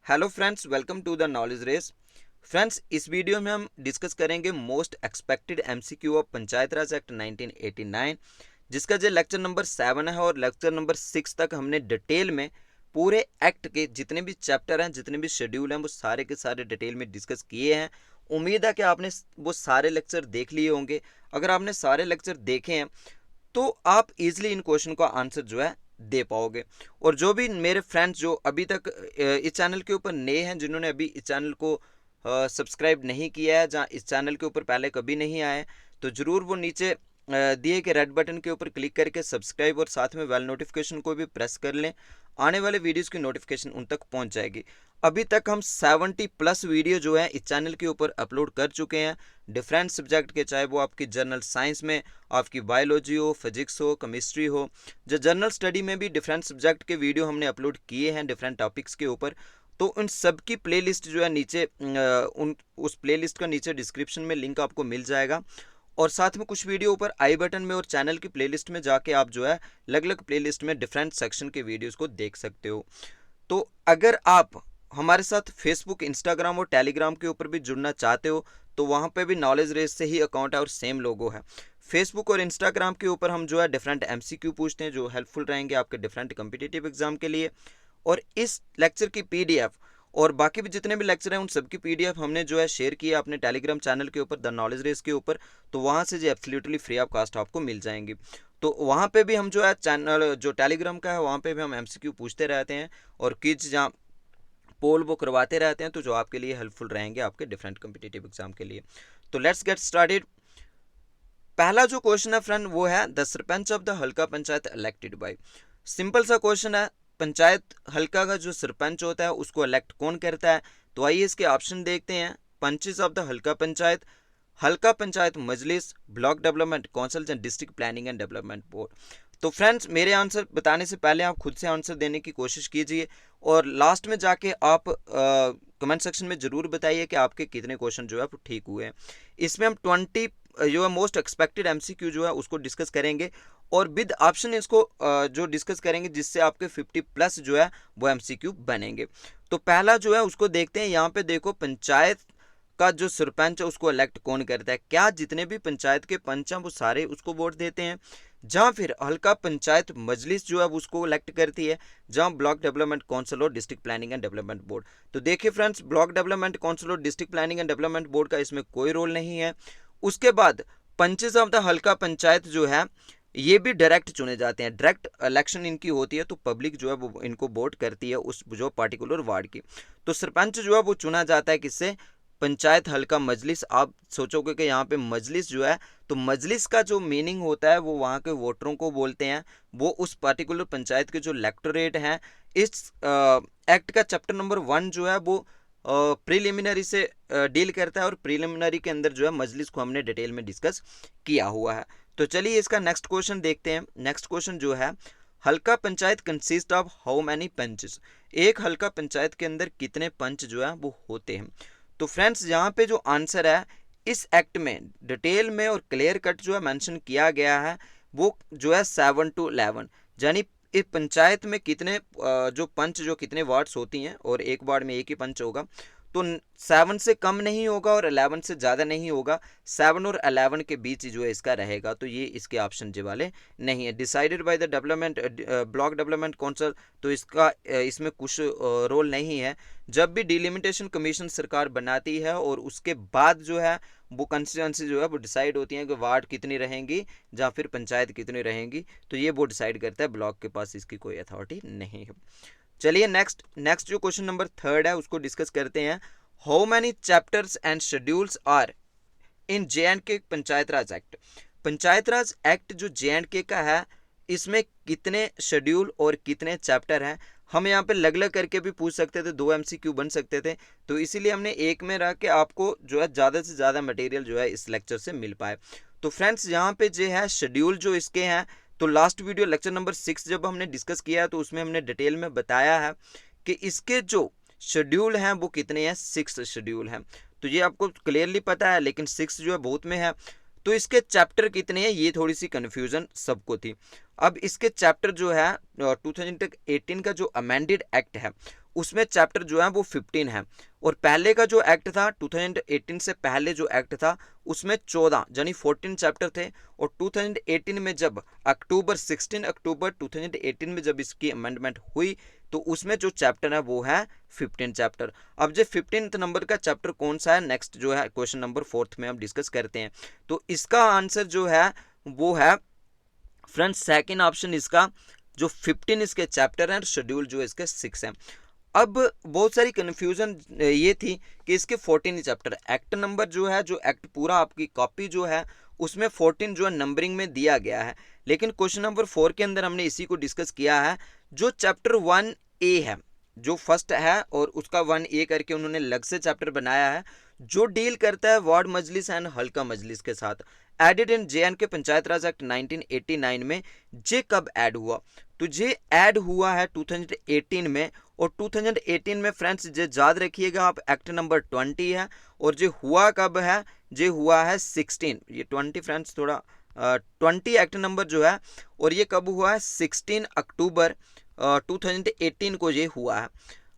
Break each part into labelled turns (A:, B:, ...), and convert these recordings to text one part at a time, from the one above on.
A: Hello friends, welcome to the knowledge race. Friends, इस video में हम डिस्कस करेंगे most expected MCQ of Panchayat Raj Act 1989, जिसका जो लेक्चर नंबर 7 है और लेक्चर नंबर 6 तक हमने डिटेल में पूरे एक्ट के जितने भी चैप्टर हैं, जितने भी शेड्यूल हैं, वो सारे के सारे डिटेल में डिस्कस किए हैं। उम्मीद है कि आपने वो सारे लेक्चर देख लिए होंगे। अगर आपने सारे लेक्चर देखे हैं तो आप इजीली इन क्वेश्चन का आंसर जो है दे पाओगे। और जो भी मेरे फ्रेंड्स जो अभी तक इस चैनल के ऊपर नए हैं, जिन्होंने अभी इस चैनल को सब्सक्राइब नहीं किया है, जहाँ इस चैनल के ऊपर पहले कभी नहीं आए, तो ज़रूर वो नीचे दिए के रेड बटन के ऊपर क्लिक करके सब्सक्राइब और साथ में बेल नोटिफिकेशन को भी प्रेस कर लें। आने वाले वीडियोस की नोटिफिकेशन उन तक पहुंच जाएगी। अभी तक हम 70+ वीडियो जो है इस चैनल के ऊपर अपलोड कर चुके हैं, डिफरेंट सब्जेक्ट के, चाहे वो आपकी जनरल साइंस में आपकी बायोलॉजी हो, फिजिक्स हो, केमिस्ट्री हो। जो जनरल स्टडी में भी डिफरेंट सब्जेक्ट के वीडियो हमने अपलोड किए हैं डिफरेंट टॉपिक्स के ऊपर। तो उन सब की प्लेलिस्ट जो है नीचे उस प्लेलिस्ट का नीचे डिस्क्रिप्शन में लिंक आपको मिल जाएगा। और साथ में कुछ वीडियो ऊपर आई बटन में और चैनल की प्लेलिस्ट में जाके आप जो है अलग अलग प्लेलिस्ट में डिफरेंट सेक्शन के वीडियोस को देख सकते हो। तो अगर आप हमारे साथ फेसबुक, इंस्टाग्राम और टेलीग्राम के ऊपर भी जुड़ना चाहते हो तो वहाँ पे भी नॉलेज रेस से ही अकाउंट है और सेम लोगो है। फेसबुक और इंस्टाग्राम के ऊपर हम जो है डिफरेंट एमसीक्यू पूछते हैं जो हेल्पफुल रहेंगे आपके डिफरेंट कम्पिटिटिव एग्जाम के लिए। और इस लेक्चर की पीडीएफ और बाकी भी जितने भी लेक्चर हैं उन सब की पीडीएफ हमने जो है शेयर किया अपने टेलीग्राम चैनल के ऊपर, द नॉलेज रेस के ऊपर। तो वहाँ से जो एब्सोल्युटली फ्री ऑफ कास्ट आपको मिल जाएंगी। तो वहाँ पे भी हम जो है चैनल जो टेलीग्राम का है वहाँ पे भी हम एमसीक्यू पूछते रहते हैं और क्विज जहाँ पोल वो करवाते रहते हैं, तो जो आपके लिए हेल्पफुल रहेंगे आपके डिफरेंट कम्पिटिटिव एग्जाम के लिए। तो लेट्स गेट स्टार्टेड। पहला जो क्वेश्चन है फ्रेंड वो है द सरपंच ऑफ द हल्का पंचायत इलेक्टेड बाय। सिंपल सा क्वेश्चन है, पंचायत हल्का का जो सरपंच होता है उसको इलेक्ट कौन करता है। तो आइए इसके ऑप्शन देखते हैं। पंचेस ऑफ द हल्का panchayat, Halqa panchayat Majlis, block development council and district planning and development board. तो फ्रेंड्स, मेरे आंसर बताने से पहले आप खुद से आंसर देने की कोशिश कीजिए और लास्ट में जाके आप कमेंट सेक्शन में ज़रूर बताइए कि आपके कितने क्वेश्चन जो है वो ठीक हुए हैं। इसमें हम 20 जो है मोस्ट एक्सपेक्टेड एमसीक्यू जो है उसको डिस्कस करेंगे और विद ऑप्शन इसको जो डिस्कस करेंगे जिससे आपके 50+ जो है वो एमसीक्यू बनेंगे। तो पहला जो है उसको देखते हैं। यहाँ पे देखो, पंचायत का जो सरपंच है उसको इलेक्ट कौन करता है। क्या जितने भी पंचायत के पंच हैं वो सारे उसको वोट देते हैं, जहाँ फिर हल्का पंचायत मजलिस जो है उसको इलेक्ट करती है, जहाँ ब्लॉक डेवलपमेंट काउंसिल और district planning and development board. तो देखिए फ्रेंड्स, ब्लॉक डेवलपमेंट काउंसिल और district planning and development board का इसमें कोई रोल नहीं है। उसके बाद पंचेस ऑफ द हल्का पंचायत जो है ये भी डायरेक्ट चुने जाते हैं, डायरेक्ट इलेक्शन इनकी होती है। तो पब्लिक जो है वो इनको वोट करती है उस जो पार्टिकुलर वार्ड की। तो सरपंच जो है वो चुना जाता है किससे, पंचायत हल्का मजलिस। आप सोचोगे कि यहाँ पे मजलिस जो है, तो मजलिस का जो मीनिंग होता है वो वहाँ के वोटरों को बोलते हैं। वो उस पार्टिकुलर पंचायत के जो इलेक्टोरेट हैं। इस एक्ट का चैप्टर नंबर 1 जो है वो प्रीलिमिनरी से डील करता है और प्रीलिमिनरी के अंदर जो है मजलिस को हमने डिटेल में डिस्कस किया हुआ है। तो चलिए इसका नेक्स्ट क्वेश्चन देखते हैं। नेक्स्ट क्वेश्चन जो है, हल्का panchayat consist of how many punches. एक हल्का पंचायत के अंदर कितने पंच जो है वो होते हैं। तो फ्रेंड्स, यहाँ पे जो आंसर है इस एक्ट में डिटेल में और क्लियर कट जो है मेंशन किया गया है वो जो है 7 to 11, यानी इस पंचायत में कितने जो पंच जो कितने वार्ड्स होती हैं और एक वार्ड में एक ही पंच होगा। तो 7 से कम नहीं होगा और 11 से ज़्यादा नहीं होगा, 7 और 11 के बीच जो है इसका रहेगा। तो ये इसके ऑप्शन जे वाले नहीं है। Decided by the development block development council, तो इसका इसमें कुछ रोल नहीं है। जब भी डिलिमिटेशन कमीशन सरकार बनाती है और उसके बाद जो है वो कंस्टिट्यूंसी जो है वो डिसाइड होती है कि वार्ड कितनी रहेंगी या फिर पंचायत कितनी रहेंगी, तो ये वो डिसाइड करता है। ब्लॉक के पास इसकी कोई अथॉरिटी नहीं है। चलिए नेक्स्ट जो क्वेश्चन नंबर 3 है उसको डिस्कस करते हैं। How many chapters and schedules are in J and K Panchayat Raj Act. Panchayat Raj Act जो जे.एंड.के का है इसमें कितने शेड्यूल और कितने चैप्टर हैं। हम यहाँ पे अलग अलग करके भी पूछ सकते थे, 2 एमसीक्यू बन सकते थे, तो इसीलिए हमने एक में रख के आपको जो है ज़्यादा से ज़्यादा मटेरियल जो है इस लेक्चर से मिल पाए। तो फ्रेंड्स, यहाँ पे जो है शेड्यूल जो इसके हैं, तो लास्ट वीडियो लेक्चर नंबर 6 जब हमने डिस्कस किया है तो उसमें हमने डिटेल में बताया है कि इसके जो शेड्यूल हैं वो कितने हैं, 6 शेड्यूल हैं। तो ये आपको क्लियरली पता है, लेकिन 6 जो है बहुत में है। तो इसके चैप्टर कितने हैं ये थोड़ी सी कन्फ्यूजन सबको थी। अब इसके चैप्टर जो है 2018 का जो अमेंडेड एक्ट है उसमें चैप्टर जो है वो 15 है। और पहले का जो एक्ट था 2018 से पहले जो एक्ट था उसमें 14 यानी 14 चैप्टर थे। और 2018 में जब 16 अक्टूबर 2018 में जब इसकी अमेंडमेंट हुई तो उसमें जो चैप्टर है वो है 15 चैप्टर। अब जो 15 नंबर का चैप्टर कौन सा है, नेक्स्ट जो है क्वेश्चन नंबर 4 में हम डिस्कस करते हैं। तो इसका आंसर जो है वो है फ्रेंड्स सेकंड ऑप्शन, इसका जो 15 इसके चैप्टर हैं, शेड्यूल जो इसके 6 हैं। अब बहुत सारी कन्फ्यूजन ये थी कि इसके 14 चैप्टर, एक्ट नंबर जो है, जो एक्ट पूरा आपकी कॉपी जो है उसमें 14 जो है नंबरिंग में दिया गया है, लेकिन क्वेश्चन नंबर 4 के अंदर हमने इसी को डिस्कस किया है। जो चैप्टर 1A है, जो फर्स्ट है, और उसका 1A करके उन्होंने अलग से चैप्टर बनाया है जो डील करता है वार्ड मजलिस एंड हल्का मजलिस के साथ। एडिड इन JNK पंचायत राज एक्ट 1989 में जे कब ऐड हुआ, तो जे ऐड हुआ है 2018 में। और 2018 में फ्रेंड्स जे याद रखिएगा आप, एक्ट नंबर 20 है। और जे हुआ कब है, जे हुआ है 16, ये 20 फ्रेंड्स थोड़ा 20 एक्ट नंबर जो है, और ये कब हुआ है 16 अक्टूबर 2018 को ये हुआ है।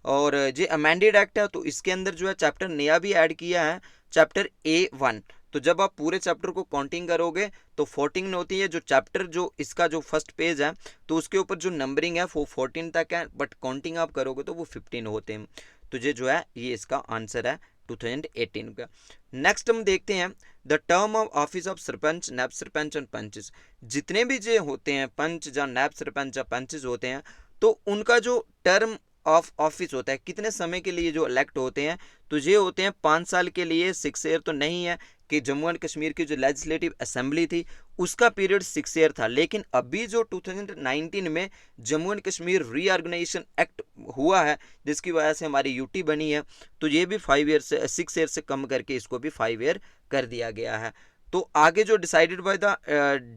A: और ये अमेंडेड एक्ट है तो इसके अंदर जो है चैप्टर नया भी ऐड किया है, चैप्टर A1। तो जब आप पूरे चैप्टर को काउंटिंग करोगे तो 14 होती है। जो चैप्टर जो इसका जो फर्स्ट पेज है तो उसके ऊपर जो नंबरिंग है वो 14 तक है, बट काउंटिंग आप करोगे तो वो 15 होते हैं। तो ये जो है ये इसका आंसर है 2018 का। नेक्स्ट हम देखते हैं the term of office of sarpanch, naib sarpanch and panches. जितने भी जो होते हैं पंच या नैब सरपंच या पंचेस होते हैं, तो उनका जो टर्म ऑफ ऑफिस होता है, कितने समय के लिए जो इलेक्ट होते हैं, तो ये होते हैं 5 साल के लिए। 6 ईयर तो नहीं है कि जम्मू एंड कश्मीर की जो लेजिस्लेटिव असेंबली थी उसका पीरियड 6 ईयर था, लेकिन अभी जो 2019 में Jammu and Kashmir reorganisation act हुआ है जिसकी वजह से हमारी यूटी बनी है, तो ये भी 5 ईयर से 6 ईयर से कम करके इसको भी 5 ईयर कर दिया गया है। तो आगे जो डिसाइडेड बाय द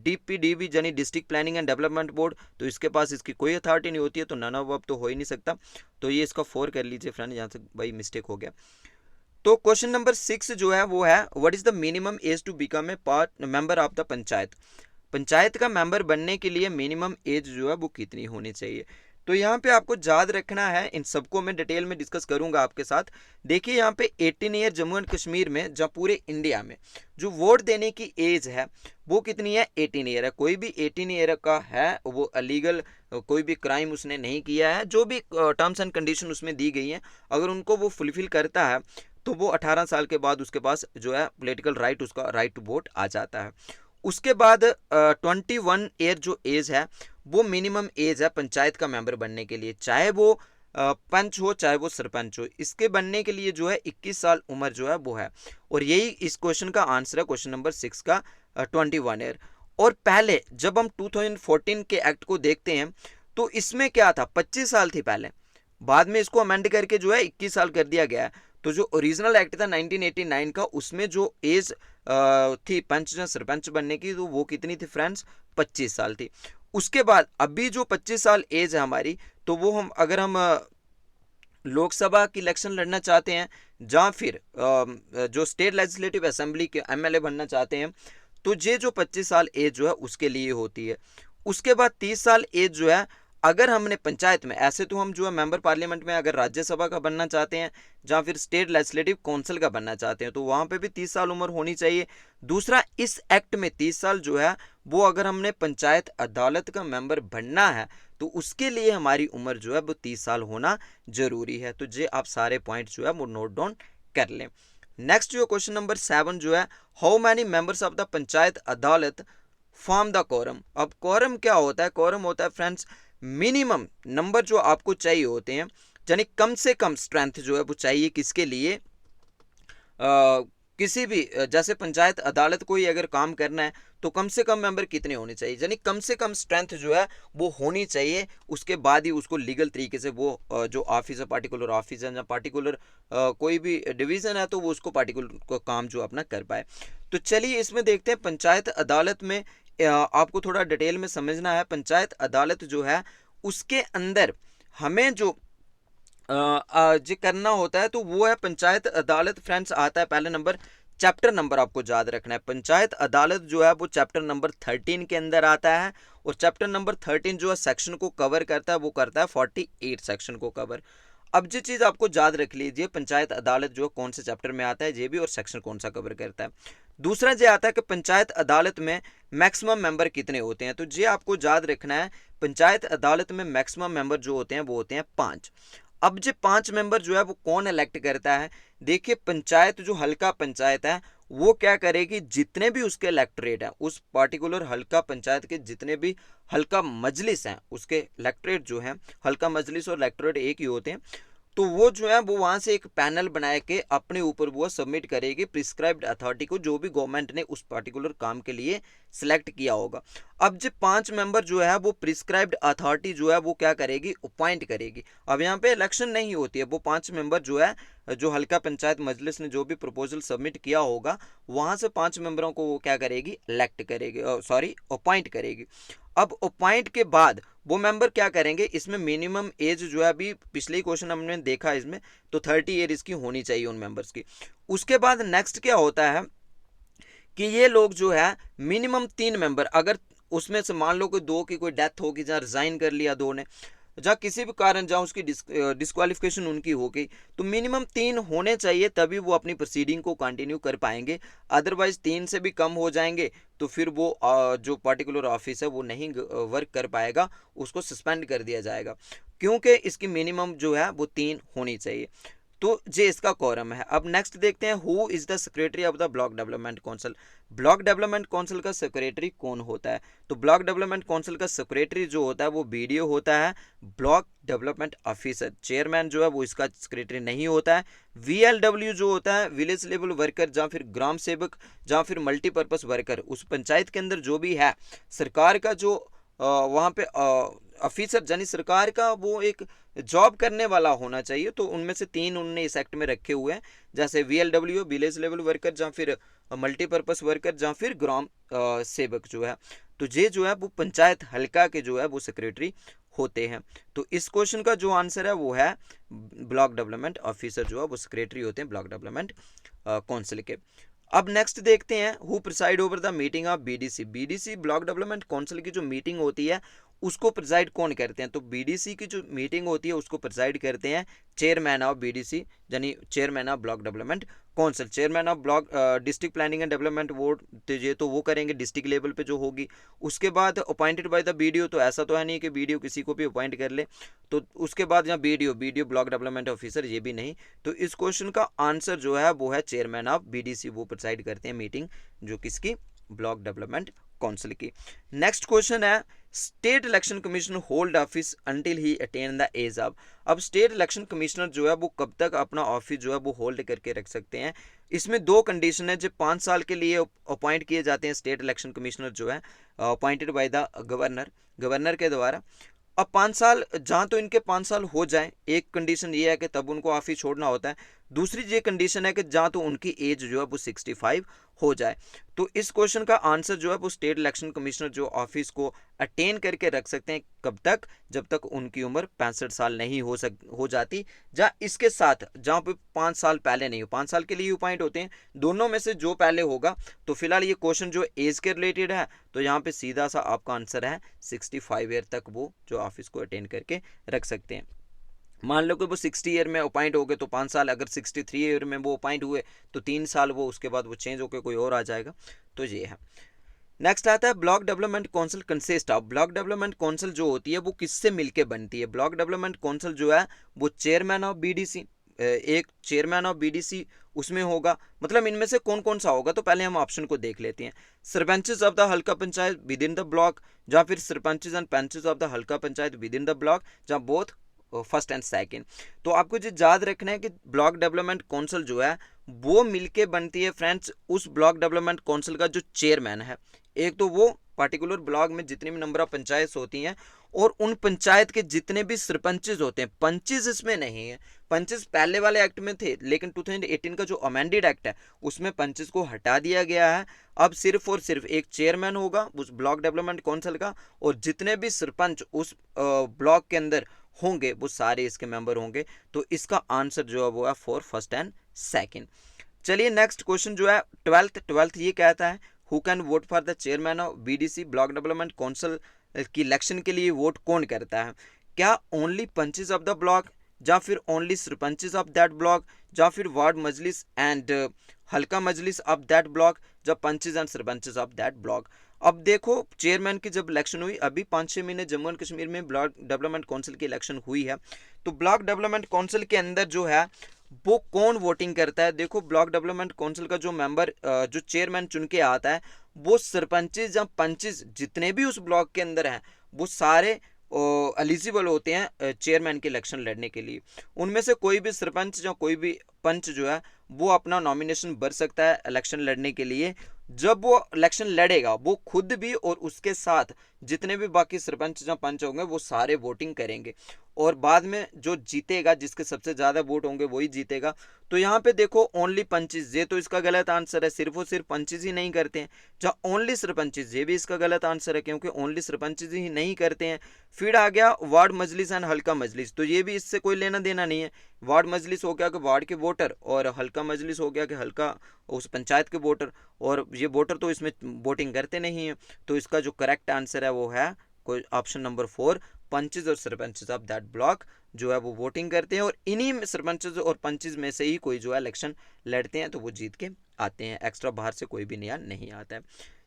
A: DPDB यानी district planning and development board, तो इसके पास इसकी कोई अथॉरिटी नहीं होती है, तो नन ऑफ अब तो हो ही नहीं सकता। तो ये इसका 4 कर लीजिए फ्रेंड, यहाँ से भाई मिस्टेक हो गया। तो क्वेश्चन नंबर 6 जो है वो है what is the minimum age to become a part member of the panchayat. Panchayat का मेंबर बनने के लिए मिनिमम एज जो है वो कितनी होनी चाहिए। तो यहाँ पे आपको याद रखना है, इन सबको मैं डिटेल में डिस्कस करूंगा आपके साथ। देखिए यहाँ पे 18 ईयर जम्मू एंड कश्मीर में, जहाँ पूरे इंडिया में जो वोट देने की एज है वो कितनी है, 18 ईयर है। कोई भी 18 ईयर का है वो अलीगल, कोई भी क्राइम उसने नहीं किया है, जो भी टर्म्स एंड कंडीशन उसमें दी गई हैं अगर उनको वो फुलफिल करता है तो वो 18 साल के बाद उसके पास जो है पॉलिटिकल राइट, उसका राइट टू वोट आ जाता है। उसके बाद 21 ईयर जो एज है वो मिनिमम एज है पंचायत का मेंबर बनने के लिए, चाहे वो पंच हो चाहे वो सरपंच हो। इसके बनने के लिए जो है 21 साल उम्र जो है वो है। और यही इस क्वेश्चन का आंसर है, क्वेश्चन नंबर 6 का 21 ईयर। और पहले जब हम 2014 के एक्ट को देखते हैं तो इसमें क्या था, 25 साल थी पहले, बाद में इसको अमेंड करके जो है 21 साल कर दिया गया है। तो जो ओरिजिनल एक्ट था 1989 का, उसमें जो एज थी पंच या सरपंच बनने की, तो वो कितनी थी फ्रेंड्स, 25 साल थी। उसके बाद अभी जो 25 साल एज है हमारी, तो वो हम अगर हम लोकसभा की इलेक्शन लड़ना चाहते हैं या फिर जो स्टेट लेजिस्लेटिव असेंबली के MLA बनना चाहते हैं, तो ये जो 25 साल एज जो है उसके लिए होती है। उसके बाद 30 साल एज जो है अगर हमने पंचायत में, ऐसे तो हम जो है मेंबर पार्लियामेंट में अगर राज्यसभा का बनना चाहते हैं या फिर स्टेट लेजिस्लेटिव काउंसिल का बनना चाहते हैं तो वहाँ पे भी 30 साल उम्र होनी चाहिए। दूसरा, इस एक्ट में 30 साल जो है वो अगर हमने पंचायत अदालत का मेंबर बनना है तो उसके लिए हमारी उम्र जो है वो 30 साल होना जरूरी है। तो ये आप सारे पॉइंट जो है वो नोट डाउन कर लें। नेक्स्ट जो क्वेश्चन नंबर 7 जो है, how many members of the panchayat अदालत फॉर्म द कोरम। अब कोरम क्या होता है, कोरम होता है फ्रेंड्स मिनिमम नंबर जो आपको चाहिए होते हैं, यानी कम से कम स्ट्रेंथ जो है वो चाहिए किसके लिए, किसी भी जैसे पंचायत अदालत को ही अगर काम करना है तो कम से कम मेंबर कितने होने चाहिए, यानी कम से कम स्ट्रेंथ जो है वो होनी चाहिए। उसके बाद ही उसको लीगल तरीके से वो जो ऑफिस है, पार्टिकुलर ऑफिस है या पार्टिकुलर कोई भी डिवीज़न है, तो वो उसको पार्टिकुलर काम जो अपना कर पाए। तो चलिए इसमें देखते हैं पंचायत अदालत में आपको थोड़ा डिटेल में समझना है। पंचायत अदालत जो है उसके अंदर हमें जो जो करना होता है तो वो है पंचायत अदालत फ्रेंड्स आता है पहले नंबर, चैप्टर नंबर आपको याद रखना है। पंचायत अदालत जो है वो चैप्टर नंबर 13 के अंदर आता है। और चैप्टर नंबर 13 जो है सेक्शन को कवर करता है वो करता है 48 सेक्शन को कवर। अब जो चीज़ आपको याद रख लीजिए, पंचायत अदालत जो कौन से चैप्टर में आता है ये भी, और सेक्शन कौन सा कवर करता है। दूसरा ये आता है कि पंचायत अदालत में मैक्सिमम मेंबर कितने होते हैं, तो ये आपको याद रखना है। पंचायत अदालत में मैक्सिमम मेंबर जो होते हैं वो होते हैं 5। अब जो 5 मेंबर जो है वो कौन इलेक्ट करता है, देखिए पंचायत जो हल्का पंचायत है वो क्या करेगी, जितने भी उसके इलेक्टोरेट हैं, उस पार्टिकुलर हल्का पंचायत के जितने भी हल्का मजलिस हैं, उसके इलेक्टोरेट जो हैं, हल्का मजलिस और इलेक्टोरेट एक ही होते हैं, तो वो जो है वो वहाँ से एक पैनल बना के अपने ऊपर वो सबमिट करेगी प्रिस्क्राइब्ड अथॉरिटी को, जो भी गवर्नमेंट ने उस पर्टिकुलर काम के लिए सिलेक्ट किया होगा। अब जो 5 मेंबर जो है वो प्रिस्क्राइब्ड अथॉरिटी जो है वो क्या करेगी, अपॉइंट करेगी। अब यहाँ पे इलेक्शन नहीं होती है, वो 5 मेंबर जो है, जो हल्का पंचायत मजलिस ने जो भी प्रपोजल सबमिट किया होगा वहाँ से 5 मेंबरों को वो क्या करेगी, इलेक्ट करेगी, सॉरी अपॉइंट करेगी। अब अपॉइंट के बाद वो मेंबर क्या करेंगे, इसमें मिनिमम एज जो है, अभी पिछले ही क्वेश्चन हमने देखा इसमें, तो 30 ईयर इसकी होनी चाहिए उन मेंबर्स की। उसके बाद नेक्स्ट क्या होता है कि ये लोग जो है मिनिमम 3 मेंबर, अगर उसमें से मान लो कोई 2 की कोई डेथ होगी, जहाँ रिजाइन कर लिया 2 ने, जहाँ किसी भी कारण जहाँ उसकी डिस्क्वालिफिकेशन उनकी हो गई, तो मिनिमम 3 होने चाहिए, तभी वो अपनी प्रोसीडिंग को कंटिन्यू कर पाएंगे। अदरवाइज 3 से भी कम हो जाएंगे तो फिर वो जो पर्टिकुलर ऑफिस है वो नहीं वर्क कर पाएगा, उसको सस्पेंड कर दिया जाएगा, क्योंकि इसकी मिनिमम जो है वो 3 होनी चाहिए। तो ये इसका कॉरम है। अब नेक्स्ट देखते हैं, who is the secretary of the block development council. Block development council का सेक्रेटरी कौन होता है, तो ब्लॉक डेवलपमेंट काउंसिल का सेक्रेटरी जो होता है वो बीडीओ होता है, ब्लॉक डेवलपमेंट ऑफिसर। चेयरमैन जो है वो इसका सेक्रेटरी नहीं होता है। वीएलडब्ल्यू जो होता है, विलेज लेवल वर्कर, या फिर ग्राम सेवक, या फिर मल्टीपर्पज वर्कर, उस पंचायत के अंदर जो भी है, सरकार का जो वहाँ पे ऑफिसर, यानी सरकार का वो एक जॉब करने वाला होना चाहिए। तो उनमें से 3 उनने इस एक्ट में रखे हुए हैं, जैसे वीएलडब्ल्यू विलेज लेवल वर्कर, या फिर मल्टीपर्पज वर्कर, या फिर ग्राम सेवक जो है। तो ये जो है वो पंचायत हल्का के जो है वो सेक्रेटरी होते हैं। तो इस क्वेश्चन का जो आंसर है वो है ब्लॉक डेवलपमेंट ऑफिसर जो है वो सेक्रेटरी होते हैं ब्लॉक डेवलपमेंट काउंसिल के। अब नेक्स्ट देखते हैं, who preside over the meeting of BDC. BDC block development council की जो मीटिंग होती है उसको प्रिसाइड कौन करते हैं, तो बीडीसी की जो मीटिंग होती है उसको प्रिसाइड करते हैं चेयरमैन ऑफ बीडीसी, यानी chairman of block development council. Chairman of block district planning and development board, ये तो वो करेंगे डिस्ट्रिक्ट लेवल पे जो होगी। उसके बाद अपॉइंटेड बाय द बीडीओ, तो ऐसा तो है नहीं कि बीडीओ किसी को भी अपॉइंट कर ले, तो उसके बाद यहाँ बीडीओ ब्लॉक डेवलपमेंट ऑफिसर, ये भी नहीं। तो इस क्वेश्चन का आंसर जो है वो है चेयरमैन ऑफ बीडीसी, वो प्रिसाइड करते हैं मीटिंग जो किसकी, ब्लॉक डेवलपमेंट काउंसिल की। नेक्स्ट क्वेश्चन है, state election commissioner hold office until he attain the age of. अब स्टेट इलेक्शन कमिश्नर जो है वो कब तक अपना ऑफिस जो है वो होल्ड करके रख सकते हैं, इसमें 2 कंडीशन है। जो 5 साल के लिए अपॉइंट किए जाते हैं स्टेट इलेक्शन कमिश्नर जो है, अपॉइंटेड बाय द गवर्नर के द्वारा। अब 5 साल, जहाँ तो इनके 5 साल हो जाए, एक कंडीशन ये है कि तब उनको ऑफिस छोड़ना होता है। दूसरी ये कंडीशन है कि जहाँ तो उनकी एज जो है वो 65 हो जाए। तो इस क्वेश्चन का आंसर जो है वो स्टेट इलेक्शन कमिश्नर जो ऑफिस को अटेन करके रख सकते हैं कब तक, जब तक उनकी उम्र 65 साल नहीं हो जाती, या इसके साथ जहाँ पे 5 साल पहले नहीं हो, 5 साल के लिए अपॉइंट होते हैं, दोनों में से जो पहले होगा। तो फिलहाल ये क्वेश्चन जो एज के रिलेटेड है, तो यहाँ पे सीधा सा आपका आंसर है 65 ईयर तक वो जो ऑफिस को अटेन करके रख सकते हैं। मान लो कि वो 60 ईयर में अपॉइंट हो गए तो 5 साल, अगर 63 ईयर में वो अपॉइंट हुए तो 3 साल वो, उसके बाद वो चेंज होकर कोई और आ जाएगा। तो ये है। नेक्स्ट आता है, block development council consist of. Block development council जो होती है वो किससे मिलके बनती है। ब्लॉक डेवलपमेंट काउंसिल जो है वो चेयरमैन ऑफ बीडीसी, एक चेयरमैन ऑफ बीडीसी उसमें होगा। मतलब इनमें से कौन कौन सा होगा, तो पहले हम ऑप्शन को देख लेते हैं। सरपंचेस ऑफ द हल्का panchayat with in the block, या फिर sarpanches and punches of the हल्का panchayat with in the block, जहाँ बोथ फर्स्ट एंड सेकंड। तो आपको जो याद रखना है कि ब्लॉक डेवलपमेंट काउंसिल जो है वो मिलके बनती है फ्रेंड्स उस ब्लॉक डेवलपमेंट काउंसिल का जो चेयरमैन है। एक तो वो पर्टिकुलर ब्लॉक में जितनी भी नंबर ऑफ पंचायत होती हैं, और उन पंचायत के जितने भी सरपंचेस होते हैं, पंचेस इसमें नहीं है। पंचेस पहले वाले एक्ट में थे, लेकिन 2018 का जो अमेंडेड एक्ट है उसमें पंचेस को हटा दिया गया है। अब सिर्फ और सिर्फ एक चेयरमैन होगा उस ब्लॉक डेवलपमेंट काउंसिल का, और जितने भी सरपंच उस ब्लॉक के अंदर होंगे वो सारे इसके मेंबर होंगे। तो इसका आंसर जो है वो है फॉर फर्स्ट एंड सेकंड। चलिए नेक्स्ट क्वेश्चन जो है 12th ये कहता है, who can vote for the chairman of BDC. Block development council की इलेक्शन के लिए वोट कौन करता है। क्या only panches of the block, या फिर only sarpanches of that block, या फिर ward Majlis and Halqa Majlis of that block, या panches and sarpanches of that block. अब देखो चेयरमैन की जब इलेक्शन हुई, अभी 5-6 महीने जम्मू एंड कश्मीर में ब्लॉक डेवलपमेंट काउंसिल की इलेक्शन हुई है, तो ब्लॉक डेवलपमेंट काउंसिल के अंदर जो है वो कौन वोटिंग करता है। देखो ब्लॉक डेवलपमेंट काउंसिल का जो मेंबर जो चेयरमैन चुन के आता है, वो सरपंचेज या पंचेज जितने भी उस ब्लॉक के अंदर हैं वो सारे एलिजिबल होते हैं चेयरमैन के इलेक्शन लड़ने के लिए। उनमें से कोई भी सरपंच या कोई भी पंच जो है वो अपना नॉमिनेशन भर सकता है इलेक्शन लड़ने के लिए। जब वो इलेक्शन लड़ेगा वो खुद भी और उसके साथ जितने भी बाकी सरपंच या पंच होंगे वो सारे वोटिंग करेंगे, और बाद में जो जीतेगा, जिसके सबसे ज़्यादा वोट होंगे वही जीतेगा। तो यहाँ पे देखो ओनली पंचेस, ये तो इसका गलत आंसर है, सिर्फ और सिर्फ पंचेस ही नहीं करते हैं। जहाँ ओनली सरपंचेस, ये भी इसका गलत आंसर है क्योंकि ओनली सरपंचेस ही नहीं करते हैं। फिर आ गया वार्ड मजलिस एंड हल्का मजलिस, तो ये भी इससे कोई लेना देना नहीं है। वार्ड मजलिस हो गया कि वार्ड के वोटर, और हल्का मजलिस हो गया कि हल्का उस पंचायत के वोटर, और ये वोटर तो इसमें वोटिंग करते नहीं हैं। तो इसका जो करेक्ट आंसर है वो है कोई ऑप्शन नंबर 4, पंचेज और सरपंचेज ऑफ दैट ब्लॉक जो है वो वोटिंग करते हैं, और इन्हीं सरपंचेज और पंचेज में से ही कोई जो है इलेक्शन लड़ते हैं तो वो जीत के आते हैं, एक्स्ट्रा बाहर से कोई भी नया नहीं आता है।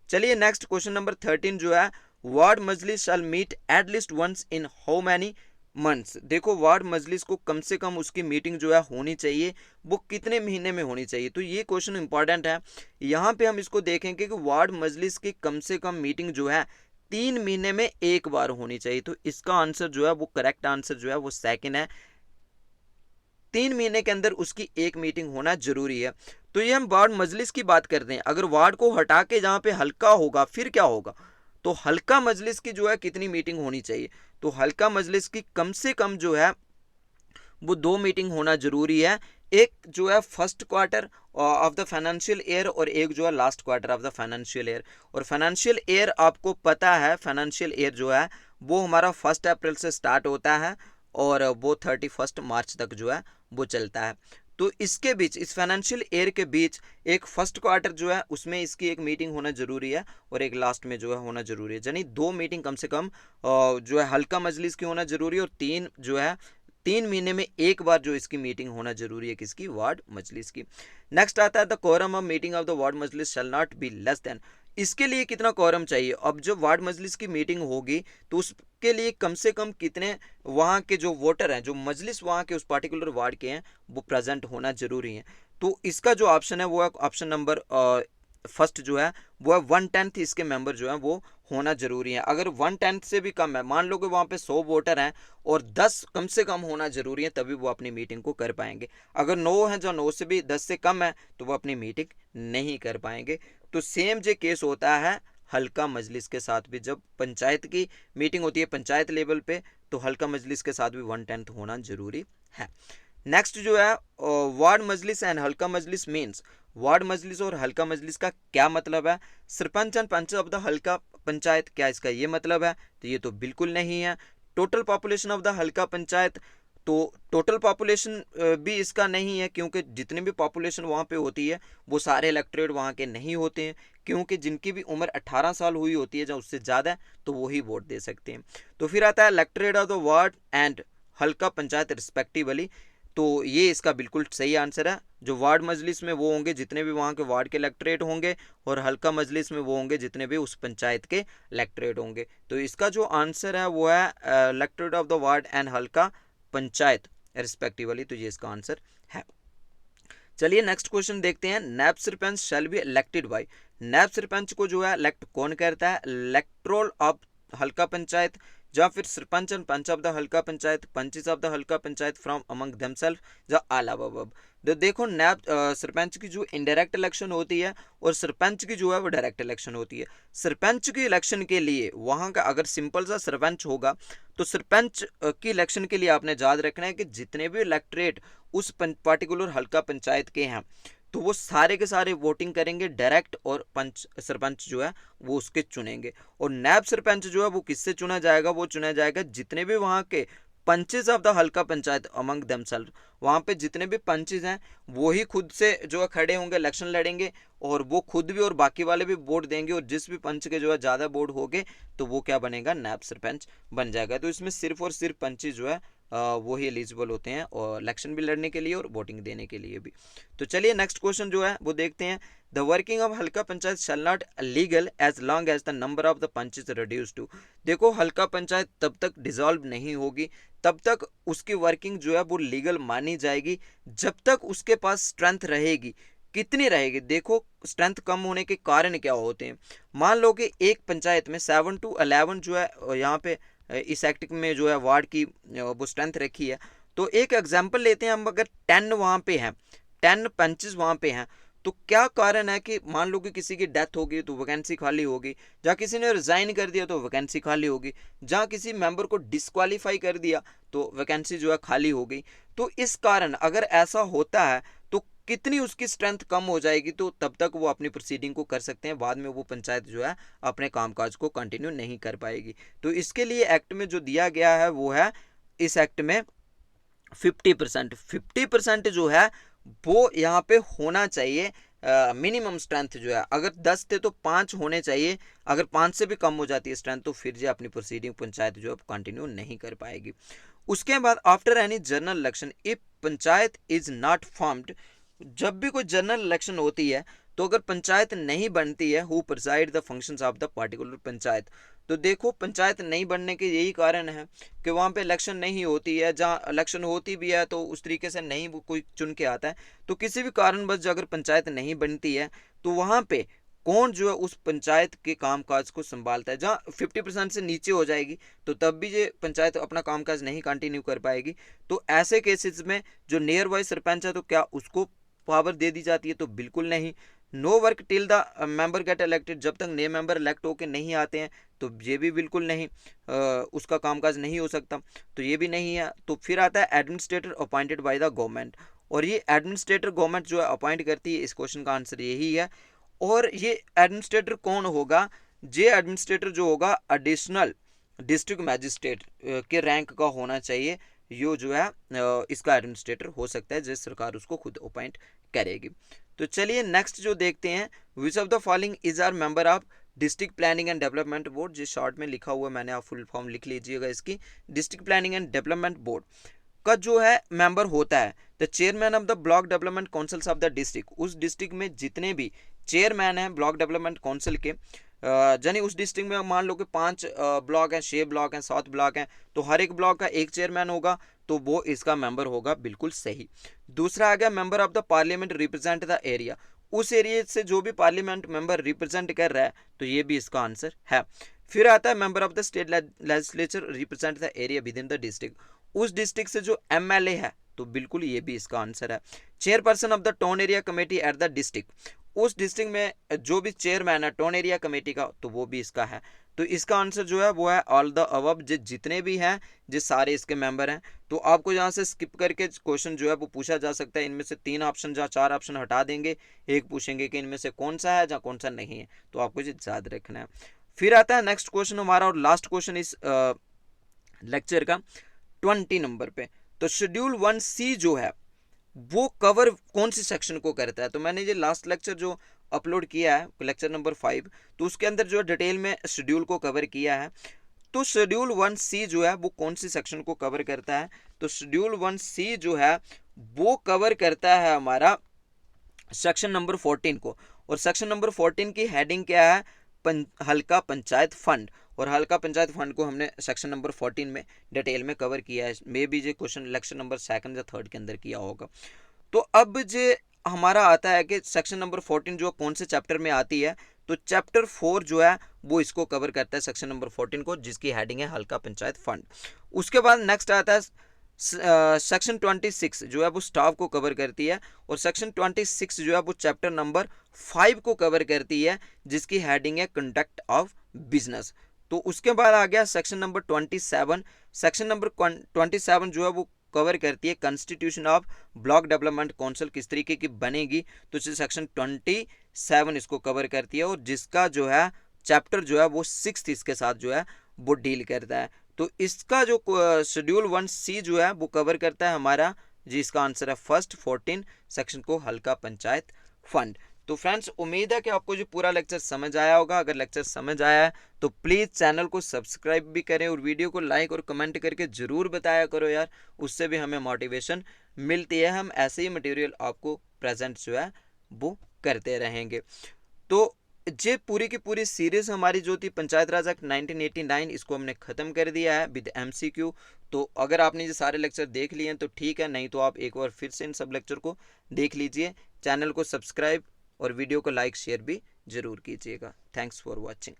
A: चलिए नेक्स्ट क्वेश्चन नंबर 13 जो है, वार्ड मजलिस shall meet at least once in how many months. देखो वार्ड मजलिस को कम से कम उसकी मीटिंग जो है होनी चाहिए, वो कितने महीने में होनी चाहिए। तो ये क्वेश्चन इंपॉर्टेंट है। यहाँ पे हम इसको देखेंगे कि वार्ड मजलिस की कम से कम मीटिंग जो है 3 महीने में एक बार होनी चाहिए। तो इसका आंसर जो है वो करेक्ट आंसर जो है वो सेकंड है, 3 महीने के अंदर उसकी एक मीटिंग होना जरूरी है। तो ये हम वार्ड मजलिस की बात करते हैं। अगर वार्ड को हटा के जहाँ पे हल्का होगा फिर क्या होगा, तो हल्का मजलिस की जो है कितनी मीटिंग होनी चाहिए, तो हल्का मजलिस की कम से कम जो है वो 2 मीटिंग होना जरूरी है। एक जो है first quarter of the financial year, और एक जो है last quarter of the financial year. और फाइनेंशियल ईयर आपको पता है, फाइनेंशियल ईयर जो है वो हमारा 1 अप्रैल से स्टार्ट होता है और वो 31 मार्च तक जो है वो चलता है। तो इसके बीच, इस फाइनेंशियल ईयर के बीच एक फर्स्ट क्वार्टर जो है उसमें इसकी एक मीटिंग होना जरूरी है, और एक लास्ट में जो है होना जरूरी है। यानी 2 मीटिंग कम से कम जो है हल्का मजलिस की होना जरूरी है, और 3 जो है 3 महीने में एक बार जो इसकी मीटिंग होना जरूरी है, किसकी, वार्ड मजलिस की। नेक्स्ट आता है the quorum of meeting of the ward मजलिस shall not be less than. इसके लिए कितना कोरम चाहिए। अब जब वार्ड मजलिस की मीटिंग होगी तो उसके लिए कम से कम कितने वहाँ के जो वोटर हैं, जो मजलिस वहाँ के उस पार्टिकुलर वार्ड के हैं, वो प्रेजेंट होना जरूरी है। तो इसका जो ऑप्शन है वो है ऑप्शन नंबर फर्स्ट जो है वो है 1/10 इसके मेंबर जो है वो होना जरूरी है। अगर 1/10 से भी कम है, मान लो कि वहाँ पे 100 वोटर हैं और 10 कम से कम होना जरूरी है, तभी वो अपनी मीटिंग को कर पाएंगे। अगर 9 है, जो 9 से भी 10 से कम है, तो वो अपनी मीटिंग नहीं कर पाएंगे। तो सेम जो केस होता है हल्का मजलिस के साथ भी, जब पंचायत की मीटिंग होती है पंचायत लेवल पे, तो हल्का मजलिस के साथ भी 1/10 होना जरूरी है। नेक्स्ट जो है ward Majlis and Halqa Majlis means. Ward मजलिस और हल्का मजलिस का क्या मतलब है। Sarpanch and panch of the हल्का पंचायत, क्या इसका ये मतलब है, तो ये तो बिल्कुल नहीं है। टोटल पॉपुलेशन ऑफ द हल्का पंचायत, तो टोटल पॉपुलेशन भी इसका नहीं है, क्योंकि जितनी भी पॉपुलेशन वहाँ पे होती है वो सारे इलेक्टोरेट वहाँ के नहीं होते हैं, क्योंकि जिनकी भी उम्र 18 साल हुई होती है या उससे ज़्यादा, तो वही वोट दे सकते हैं। तो फिर आता है electorate of the ward and हल्का पंचायत रिस्पेक्टिवली, तो ये इसका बिल्कुल सही आंसर है। जो वार्ड मजलिस में वो होंगे जितने भी वहाँ के वार्ड के इलेक्टोरेट होंगे, और हल्का मजलिस में वो होंगे जितने भी उस पंचायत के इलेक्टोरेट होंगे। तो इसका जो आंसर है वो है electorate of the ward and हल्का पंचायत रिस्पेक्टिवली, तो ये इसका आंसर है। चलिए नेक्स्ट क्वेश्चन देखते हैं। Naib sarpanch shall be elected by. Naib sarpanch को जो है इलेक्ट कौन करता है, इलेक्ट्रोल ऑफ हल्का पंचायत, या फिर sarpanch and panch of the हल्का पंचायत, पंचेस ऑफ द हल्का पंचायत फ्रॉम अमंग देमसेल्फ, या ऑल अबव। तो देखो नैब सरपंच की जो इनडायरेक्ट इलेक्शन होती है और सरपंच की जो है वो डायरेक्ट इलेक्शन होती है। सरपंच की इलेक्शन के लिए वहाँ का अगर सिंपल सा सरपंच होगा, तो सरपंच की इलेक्शन के लिए आपने याद रखना है कि जितने भी इलेक्टोरेट उस पार्टिकुलर हल्का पंचायत के हैं, तो वो सारे के सारे वोटिंग करेंगे डायरेक्ट, और पंच सरपंच जो है वो उसके चुनेंगे। और नैब सरपंच जो है वो किससे चुना जाएगा, वो चुना जाएगा जितने भी वहाँ के पंचेज ऑफ द हल्का पंचायत अमंग देमसेल्फ, वहाँ पे जितने भी पंचेज हैं वो ही खुद से जो है खड़े होंगे, इलेक्शन लड़ेंगे, और वो खुद भी और बाकी वाले भी वोट देंगे, और जिस भी पंच के जो है ज़्यादा वोट होंगे तो वो क्या बनेगा, नैब सरपंच बन जाएगा। तो इसमें सिर्फ और सिर्फ पंचेज जो है वो ही एलिजिबल होते हैं और इलेक्शन भी लड़ने के लिए और वोटिंग देने के लिए भी। तो चलिए नेक्स्ट क्वेश्चन जो है वो देखते हैं। The working of halqa panchayat shall not legal as long as the number of the panch is reduce to. देखो हल्का पंचायत तब तक डिसॉल्व नहीं होगी, तब तक उसकी वर्किंग जो है वो लीगल मानी जाएगी जब तक उसके पास स्ट्रेंथ रहेगी। कितनी रहेगी, देखो स्ट्रेंथ कम होने के कारण क्या होते हैं। मान लो कि एक पंचायत में 7 to 11 जो है यहाँ पे इस एक्ट में जो है वार्ड की वो स्ट्रेंथ रखी है। तो एक एग्जांपल लेते हैं हम, अगर 10 वहाँ पे हैं, 10 पंचेस वहाँ पे हैं, तो क्या कारण है कि मान लो कि किसी की डेथ होगी तो वैकेंसी खाली होगी, जहाँ किसी ने रिजाइन कर दिया तो वैकेंसी खाली होगी, जहाँ किसी मेंबर को डिस्क्वालीफाई कर दिया तो वैकेंसी जो है खाली हो गई। तो इस कारण अगर ऐसा होता है तो कितनी उसकी स्ट्रेंथ कम हो जाएगी, तो तब तक वो अपनी प्रोसीडिंग को कर सकते हैं, बाद में वो पंचायत जो है अपने कामकाज को कंटिन्यू नहीं कर पाएगी। तो इसके लिए एक्ट में जो दिया गया है वो है, इस एक्ट में 50% जो है वो यहाँ पे होना चाहिए। मिनिमम स्ट्रेंथ जो है अगर 10 थे तो 5 होने चाहिए, अगर 5 से भी कम हो जाती है स्ट्रेंथ तो फिर जो अपनी प्रोसीडिंग पंचायत जो है कंटिन्यू नहीं कर पाएगी। उसके बाद after any general election if panchayat is not formed, जब भी कोई जनरल इलेक्शन होती है तो अगर पंचायत नहीं बनती है, who preside the functions of the particular panchayat. तो देखो पंचायत नहीं बनने के यही कारण है कि वहाँ पे इलेक्शन नहीं होती है, जहाँ इलेक्शन होती भी है तो उस तरीके से नहीं वो कोई चुन के आता है। तो किसी भी कारणवश जो अगर पंचायत नहीं बनती है तो वहाँ पे कौन जो है उस पंचायत के कामकाज को संभालता है। जहाँ 50% से नीचे हो जाएगी तो तब भी ये पंचायत अपना कामकाज नहीं कंटिन्यू कर पाएगी। तो ऐसे केसेस में जो नियर बाई सरपंच है तो क्या उसको पावर दे दी जाती है, तो बिल्कुल नहीं। No work till the member get elected, जब तक नए मेंबर इलेक्ट होकर नहीं आते हैं तो ये भी बिल्कुल नहीं, उसका कामकाज नहीं हो सकता, तो ये भी नहीं है। तो फिर आता है administrator appointed by the government, और ये एडमिनिस्ट्रेटर गवर्नमेंट जो है अपॉइंट करती है, इस क्वेश्चन का आंसर यही है। और ये एडमिनिस्ट्रेटर कौन होगा, ये एडमिनिस्ट्रेटर जो होगा एडिशनल डिस्ट्रिक्ट मैजिस्ट्रेट के रैंक का होना चाहिए। यो जो है इसका एडमिनिस्ट्रेटर हो सकता है, जिस सरकार उसको खुद अपॉइंट करेगी। तो चलिए नेक्स्ट जो देखते हैं, which of the following is are member of district planning and development board. जिस शॉर्ट में लिखा हुआ है मैंने, आप फुल फॉर्म लिख लीजिएगा इसकी। District planning and development board का जो है मेंबर होता है the chairman of the block development councils of the district. उस डिस्ट्रिक्ट में जितने भी चेयरमैन हैं ब्लॉक डेवलपमेंट काउंसिल के, यानी उस डिस्ट्रिक्ट में मान लो कि 5 ब्लॉक हैं, 6 ब्लॉक हैं, 7 ब्लॉक हैं, तो हर एक ब्लॉक का एक चेयरमैन होगा, तो वो इसका मेंबर होगा, बिल्कुल सही। दूसरा आ गया member of the parliament represent the area, उस एरिया से जो भी पार्लियामेंट मेंबर रिप्रेजेंट कर रहा है, तो ये भी इसका आंसर है। फिर आता है member of the state legislature represent the area with in the district, उस डिस्ट्रिक्ट से जो एमएलए है, तो बिल्कुल ये भी इसका आंसर है। Chairperson of the town area committee at the district, उस डिस्ट्रिक्ट में जो भी चेयरमैन है टाउन एरिया कमेटी का, तो वो भी इसका है। तो इसका आंसर जो है वो है ऑल द अबव, जितने भी हैं जो सारे इसके मेंबर हैं। तो आपको यहाँ से स्किप करके क्वेश्चन जो है वो पूछा जा सकता है, इनमें से 3 ऑप्शन जहाँ 4 ऑप्शन हटा देंगे, एक पूछेंगे कि इनमें से कौन सा है जहाँ कौन सा नहीं है, तो आपको ये याद रखना है। फिर आता है नेक्स्ट क्वेश्चन हमारा और लास्ट क्वेश्चन इस लेक्चर का 20 नंबर पे। तो शेड्यूल 1C जो है वो कवर कौन सी सेक्शन को करता है। तो मैंने ये लास्ट लेक्चर जो अपलोड किया है लेक्चर नंबर 5, तो उसके अंदर जो डिटेल में शेड्यूल को कवर किया है। तो शेड्यूल 1C जो है वो कौन सी सेक्शन को कवर करता है, तो शेड्यूल 1C जो है वो कवर करता है हमारा सेक्शन नंबर 14 को। और सेक्शन नंबर 14 की हेडिंग क्या है, हल्का पंचायत फंड। और हल्का पंचायत फंड को हमने सेक्शन नंबर 14 में डिटेल में कवर किया है। मे बी ये क्वेश्चन लेक्चर नंबर 2 या 3 के अंदर किया होगा। तो अब जे हमारा आता है कि सेक्शन नंबर 14 जो कौन से चैप्टर में आती है, तो चैप्टर 4 जो है वो इसको कवर करता है सेक्शन नंबर 14 को, जिसकी हेडिंग है हल्का पंचायत फंड। उसके बाद नेक्स्ट आता है सेक्शन 26 जो है वो स्टाफ को कवर करती है, और सेक्शन 26 जो है वो चैप्टर नंबर 5 को कवर करती है, जिसकी हेडिंग है कंडक्ट ऑफ बिजनेस। तो उसके बाद आ गया सेक्शन नंबर 27। सेक्शन नंबर 27 जो है वो कवर करती है constitution of block development council किस तरीके की बनेगी, तो सेक्शन 27 इसको कवर करती है, और जिसका जो है चैप्टर जो है वो 6 इसके साथ जो है वो डील करता है। तो इसका जो शेड्यूल 1C जो है वो कवर करता है हमारा, जिसका आंसर है फर्स्ट 14 सेक्शन को हल्का पंचायत फंड। तो फ्रेंड्स उम्मीद है कि आपको जो पूरा लेक्चर समझ आया होगा। अगर लेक्चर समझ आया है तो प्लीज़ चैनल को सब्सक्राइब भी करें और वीडियो को लाइक और कमेंट करके ज़रूर बताया करो यार, उससे भी हमें मोटिवेशन मिलती है। हम ऐसे ही मटेरियल आपको प्रेजेंट जो है वो करते रहेंगे। तो ये पूरी की पूरी सीरीज हमारी जो थी पंचायत राज एक्ट 1989, इसको हमने ख़त्म कर दिया है विद एमसीक्यू। तो अगर आपने ये सारे लेक्चर देख लिए हैं तो ठीक है, नहीं तो आप एक बार फिर से इन सब लेक्चर को देख लीजिए। चैनल को सब्सक्राइब और वीडियो को लाइक शेयर भी ज़रूर कीजिएगा। Thanks for watching.